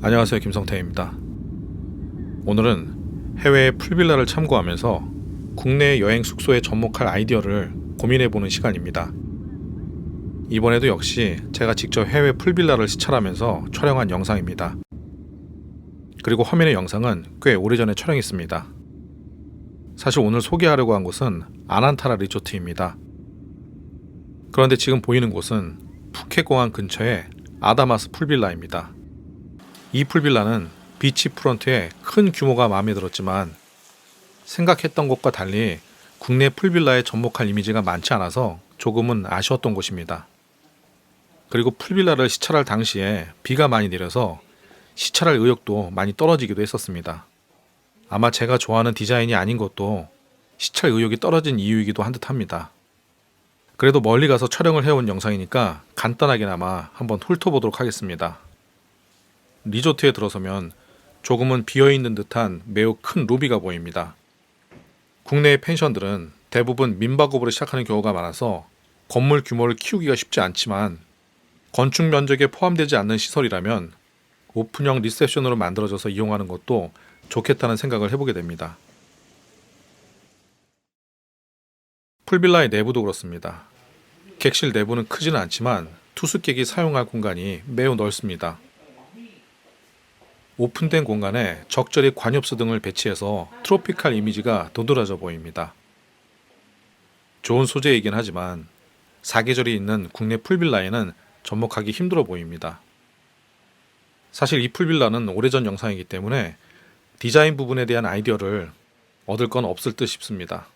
안녕하세요, 김성태입니다. 오늘은 해외의 풀빌라를 참고하면서 국내 여행 숙소에 접목할 아이디어를 고민해보는 시간입니다. 이번에도 역시 제가 직접 해외 풀빌라를 시찰하면서 촬영한 영상입니다. 그리고 화면의 영상은 꽤 오래전에 촬영했습니다. 사실 오늘 소개하려고 한 곳은 아난타라 리조트입니다. 그런데 지금 보이는 곳은 푸켓공항 근처의 아다마스 풀빌라입니다. 이 풀빌라는 비치 프런트에 큰 규모가 마음에 들었지만 생각했던 것과 달리 국내 풀빌라에 접목할 이미지가 많지 않아서 조금은 아쉬웠던 곳입니다. 그리고 풀빌라를 시찰할 당시에 비가 많이 내려서 시찰할 의욕도 많이 떨어지기도 했었습니다. 아마 제가 좋아하는 디자인이 아닌 것도 시찰 의욕이 떨어진 이유이기도 한 듯 합니다. 그래도 멀리 가서 촬영을 해온 영상이니까 간단하게나마 한번 훑어보도록 하겠습니다. 리조트에 들어서면 조금은 비어있는 듯한 매우 큰 로비가 보입니다. 국내의 펜션들은 대부분 민박업으로 시작하는 경우가 많아서 건물 규모를 키우기가 쉽지 않지만 건축 면적에 포함되지 않는 시설이라면 오픈형 리셉션으로 만들어져서 이용하는 것도 좋겠다는 생각을 해보게 됩니다. 풀빌라의 내부도 그렇습니다. 객실 내부는 크지는 않지만 투숙객이 사용할 공간이 매우 넓습니다. 오픈된 공간에 적절히 관엽수 등을 배치해서 트로피칼 이미지가 도드라져 보입니다. 좋은 소재이긴 하지만 사계절이 있는 국내 풀빌라에는 접목하기 힘들어 보입니다. 사실 이 풀빌라는 오래전 영상이기 때문에 디자인 부분에 대한 아이디어를 얻을 건 없을 듯 싶습니다.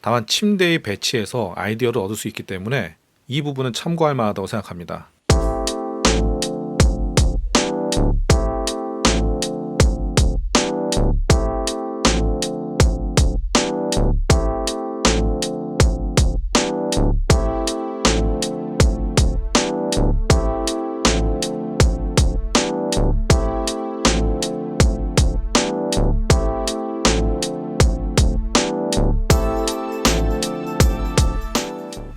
다만 침대의 배치에서 아이디어를 얻을 수 있기 때문에 이 부분은 참고할 만하다고 생각합니다.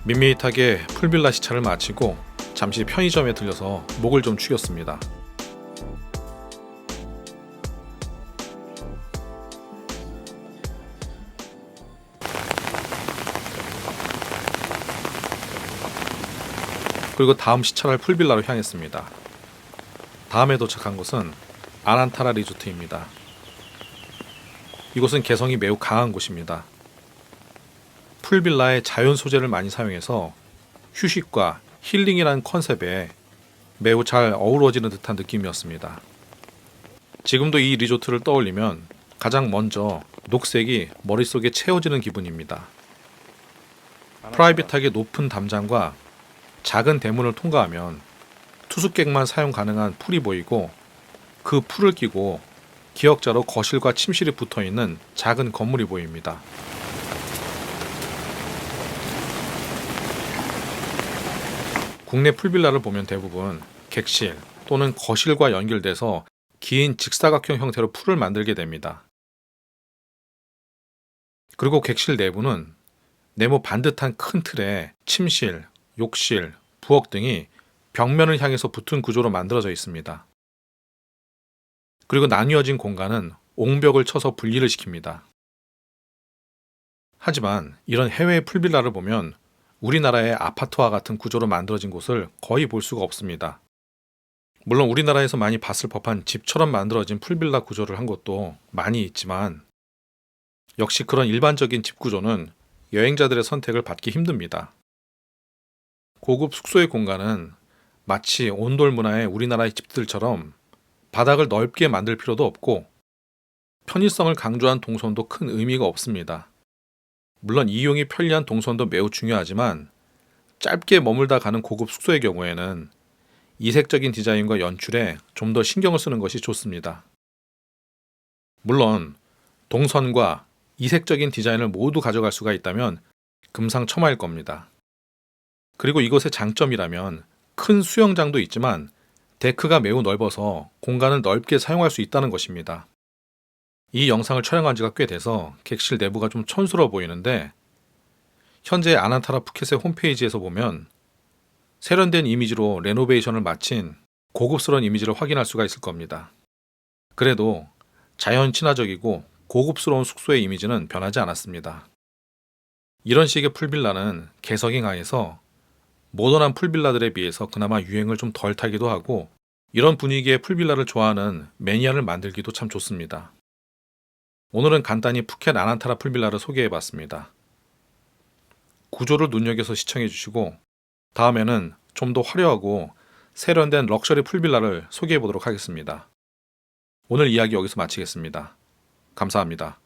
밋밋하게 풀빌라 시찰을 마치고 잠시 편의점에 들려서 목을 좀 축였습니다. 그리고 다음 시찰할 풀빌라로 향했습니다. 다음에 도착한 곳은 아난타라 리조트입니다. 이곳은 개성이 매우 강한 곳입니다. 풀빌라에 자연 소재를 많이 사용해서 휴식과 힐링이라는 컨셉에 매우 잘 어우러지는 듯한 느낌이었습니다. 지금도 이 리조트를 떠올리면 가장 먼저 녹색이 머릿속에 채워지는 기분입니다. 프라이빗하게 높은 담장과 작은 대문을 통과하면 투숙객만 사용 가능한 풀이 보이고 그 풀을 끼고 기역자로 거실과 침실이 붙어있는 작은 건물이 보입니다. 국내 풀빌라를 보면 대부분 객실 또는 거실과 연결돼서 긴 직사각형 형태로 풀을 만들게 됩니다. 그리고 객실 내부는 네모 반듯한 큰 틀에 침실, 욕실, 부엌 등이 벽면을 향해서 붙은 구조로 만들어져 있습니다. 그리고 나뉘어진 공간은 옹벽을 쳐서 분리를 시킵니다. 하지만 이런 해외 풀빌라를 보면 우리나라의 아파트와 같은 구조로 만들어진 곳을 거의 볼 수가 없습니다. 물론 우리나라에서 많이 봤을 법한 집처럼 만들어진 풀빌라 구조를 한 곳도 많이 있지만 역시 그런 일반적인 집 구조는 여행자들의 선택을 받기 힘듭니다. 고급 숙소의 공간은 마치 온돌 문화의 우리나라의 집들처럼 바닥을 넓게 만들 필요도 없고 편의성을 강조한 동선도 큰 의미가 없습니다. 물론 이용이 편리한 동선도 매우 중요하지만 짧게 머물다 가는 고급 숙소의 경우에는 이색적인 디자인과 연출에 좀 더 신경을 쓰는 것이 좋습니다. 물론 동선과 이색적인 디자인을 모두 가져갈 수가 있다면 금상첨화일 겁니다. 그리고 이것의 장점이라면 큰 수영장도 있지만 데크가 매우 넓어서 공간을 넓게 사용할 수 있다는 것입니다. 이 영상을 촬영한 지가 꽤 돼서 객실 내부가 좀 촌스러워 보이는데 현재 아난타라 푸켓의 홈페이지에서 보면 세련된 이미지로 레노베이션을 마친 고급스러운 이미지를 확인할 수가 있을 겁니다. 그래도 자연 친화적이고 고급스러운 숙소의 이미지는 변하지 않았습니다. 이런 식의 풀빌라는 개성이 강해서 모던한 풀빌라들에 비해서 그나마 유행을 좀 덜 타기도 하고, 이런 분위기의 풀빌라를 좋아하는 매니아를 만들기도 참 좋습니다. 오늘은 간단히 푸켓 아난타라 풀빌라를 소개해봤습니다. 구조를 눈여겨서 시청해주시고, 다음에는 좀 더 화려하고 세련된 럭셔리 풀빌라를 소개해보도록 하겠습니다. 오늘 이야기 여기서 마치겠습니다. 감사합니다.